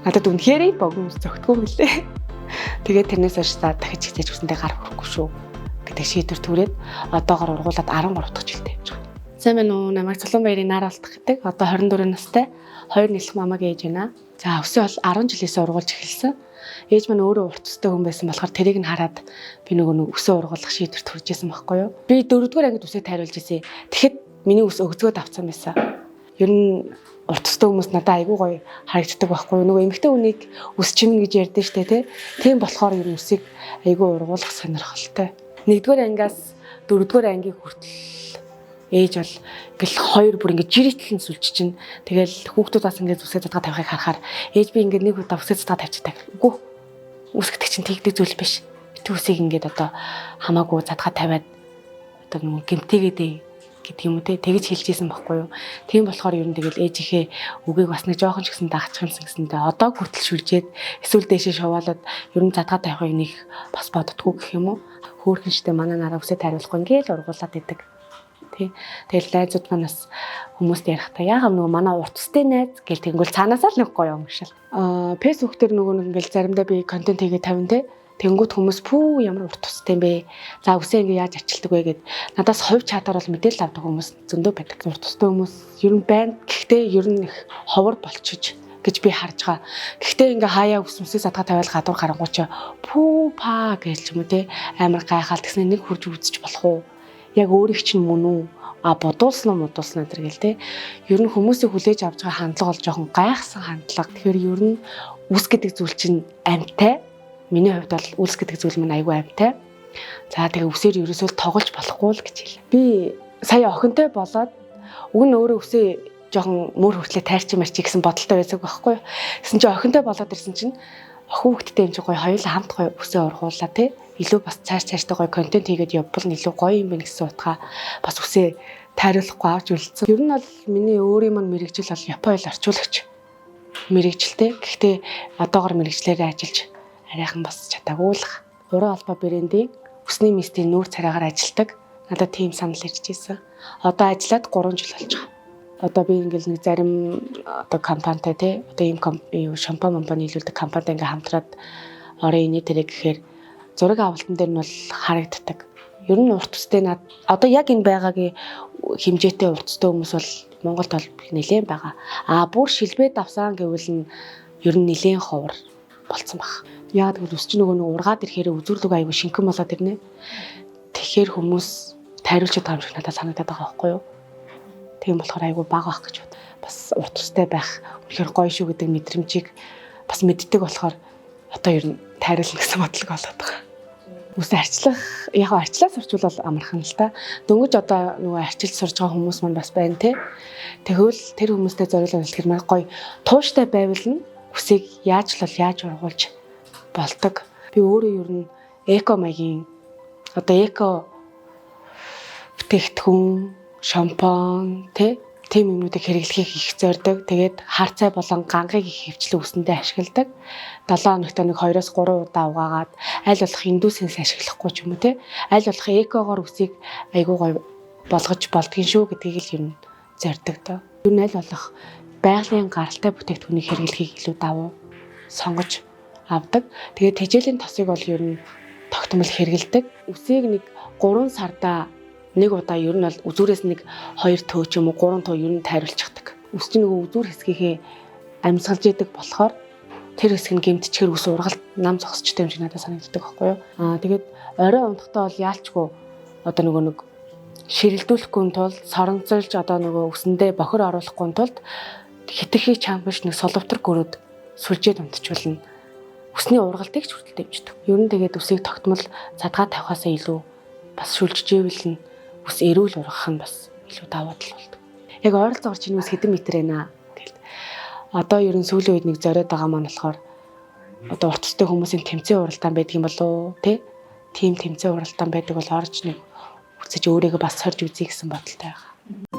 Надад үнэхээр богино ус зөгтгөө гэлээ. Тэгээд тэрнээс хойш за дахиж хичээж хүсэндээ гар хүрэхгүй шүү гэдэг шийдвэр түрээд одоогоор ургуулад 13 дахь жилдээ явж байгаа. Сайн байна уу? Намайг Цулуунбаярын нар болтох гэдэг. Одоо 24 настай 2 нэлэх мамаг ээж байна. За өсөө бол 10 жилээс ургуулж эхэлсэн. Ээж маань өөрөө урт өстэй хүн байсан болохоор тэрийг нь хараад би нөгөө өсөө ургуулах шийдвэр төрж исэн байхгүй юу? Би 4-р ангид үсээ тайруулж исэн. Тэгэхэд миний үс өгзгөөд авцсан байсан. Ер нь урт өстэй хүмүүс надад айгүй гоё харагддаг байхгүй юу? Нөгөө эмэгтэй хүнийг үс чимнэ гэж ярьдэн штэ тий. Тийм болохоор ер нь үсийг айгүй ургуулах сонирхолтой. 1-р ангиас 4-р ангийн хүртэл ээж бол ингээл хоёр бүр ингээд жирэтэлэн сүлж чинь. Тэгэл хүүхдүүд бас ингээд үсээ задгаа тавихыг харахаар ээж би ингээд нэг удаа үсээ задгаа тавьчихдаг. Үгүй. Үсгдэг чинь тэгдэг зүйл биш. Бит үсийг ингээд одоо хамаагүй задгаа тавиад одоо нэг гэмтээгээд гэдэг юм уу те тэгж хэлжсэн байхгүй юу. Тийм болохоор ер нь тэгэл ээжийнхээ үгийг бас нэг жоохон ч гэсэн дагчих юмсан гэсэндээ одоо хүртэл шүлжээд эсвэл дээшээ шуваалаад ер нь задгаа тавихыг нэг бас боддгоо гэх юм уу. Хөөхөн штэ манай нараа үсээ тайруулахгүй ингээд ургуулад идэг. Тэгэл найзууд манаас хүмүүст ярихдаа яагаад нөгөө манай урт өстэй найз гэл тэнгүүл цаанаасаа л нэг гоё өнгөшл. Фэйсбүүк дээр нөгөө нэг ингээл заримдаа би контент хийгээ тавина те. Тэнгүүд хүмүүс пүү ямар урт өстэй юм бэ? За үсээ ингээ яаж арчилдаг вэ гэд надаас хувь чатаар бол мэдээлэл авдаг хүмүүс зөндөө байдаг. Урт өстэй хүмүүс ер нь байна. Гэхдээ ер нь их ховор болчихж гэж би харж байгаа. Гэхдээ ингээ хаяа үсмсээ задгаа тавиал гадуур гарангуучаа пүү паа гэж юм уу те амар гайхаал тэгснэ нэг хурж үзэж болох уу? Яг өөрийг чинь мөн үү? Бодуулсан уу модуулсан энэ гэл те. Ер нь хүмүүсийг хүлээж авч байгаа хандлага бол жоохон гайхсан хандлага. Тэгэхээр ер нь үс гэдэг зүйл чинь амьтай. Миний хувьд бол үс гэдэг зүйл маань айгүй амьтай. За тэгээ үсээр ерөөсөө тоглож болохгүй л гэж хэлээ. Би сая охинтой болоод уг нь өөрөө үсээ жоохон мөр хүртлээ тайрч марч гэсэн бодолтой байсан байхгүй юу. Гэсэн чинь охинтой болоод ирсэн чинь охин хүүхдтэй юм чи гоё хоёулаа хамт гоё үсээ ургууллаа те. Илүү бас цааштай гоё контент хийгээд явбал илүү гоё юм байна гэсэн утгаа бас үсээ тайруулахгүй авч үлдсэн. Ер нь бол миний өөрийн мань мэрэгжил бол Японд орчуулагч мэрэгжилтэй. Гэхдээ одоогор мэрэгчлэрээ ажиллаж арайхан бас чадаагүй л. Уран албаа брэндийн үсний мистийн нүүр царайгаар ажилладаг. Надад тийм санал ирж ирсэн. Одоо ажиллаад 3 жил болж байгаа. Одоо би ингээл нэг зарим одоо компанитай те одоо ийм шампань нийлүүлдэг компанитай ингээл хамтраад орон инээ тэрэг гэхээр зураг авалтан дээр нь бол харагддаг. Ер нь урт өстэй одоо яг энэ байгаагийн хэмжээтэй урт өстэй хүмүүс бол Монголд бол нэлээд байгаа. Бүр шилбэд авсан гэвэл нь ер нь нэлээд ховор болцсон баг. Яг тэгвэл өсч нөгөө ургаад ирэхээр үзүрлэг аягүй шинхэн болоод ирнэ. Тэгэхээр хүмүүс тайруулж байгаа юм шиг надад санагдаад байгаа байхгүй юу? Тийм болохоор аягүй бага байх гэж бод. Бас урт өстэй байх үнэхээр гоё шүү гэдэг мэдрэмжийг бас мэддэг болохоор одоо ер нь тайруулна гэсэн бодлого болоод байгаа. Үсээ арчлах яг арчлаа сурчвал амархан л та. Дөнгөж одоо нөгөө арчилж сурж байгаа хүмүүс маань бас байна те. Тэгвэл тэр хүмүүстэй зориулсан хэлэхэр маань гоё тууштай байвал нь үсийг яаж ургуулж болдог. Би өөрөө ер нь эко маягийн одоо эко бүтээгдэхүүн, шампунь тийм юмнуудыг хэрэглэхийг их зорддог. Тэгээд хар цай болон гангийг их хөвчлэн үсэндээ ашигладаг. 7 хоногт нэг 2-3 удаа угаагаад аль болох индүүсээс ашиглахгүй ч юм уу те. Аль болох экогоор үсийг айгуу гоё болгож болдгийн шүү гэдгийг л юм зорддог доо. Юу нь аль болох байгалийн гаралтай бүтээгдэхүүнийг хэрэглэхийг илүү давуу сонгож авдаг. Тэгээд тэжээлийн тосыг бол ер нь тогтмол хэрэгэлдэг. Үсийг нэг 3 сарда нэг удаа ер нь бол үзүүрээс нэг 2 төө ч юм уу 3 төө ер нь тайруулчихдаг. Үс чинь нөгөө үзүүр хэсгийнхээ амьсгалж идэг болохоор тэр хэсэг нь гэмтчихэр үс ургалт нам зогсчтой юм шиг надад санагддаг байхгүй юу? Тэгээд орой унтахтаа бол яалчгүй одоо нөгөө нэг ширэлдүүлэхгүй тулд соронцолж одоо нөгөө үсэндээ бохир оруулахгүй тулд хитрхи чампиш нэг соловтор гөрөөд сүлжээд унтчихвал үсний ургалтыг ч хүртэл дэмждэг. Ер нь тэгээд үсийг тогтмол задгаа тавихаасаа илүү бас шүлжижээвэл нь ус эрүүл ургах нь бас илүү давуу тал болдог. Яг ойролцоогоор чиний ус хэдэн метр байна гэл. Одоо ер нь сүүлийн үед нэг зориод байгаа маань болохоор одоо урт өстэй хүмүүсийн тэмцээн уралдаан байдаг юм болоо тий? Тийм тэмцээн уралдаан байдаг бол орж нэг үсэж өөрийгөө бас сорж үзье гэсэн бодолтой байгаа.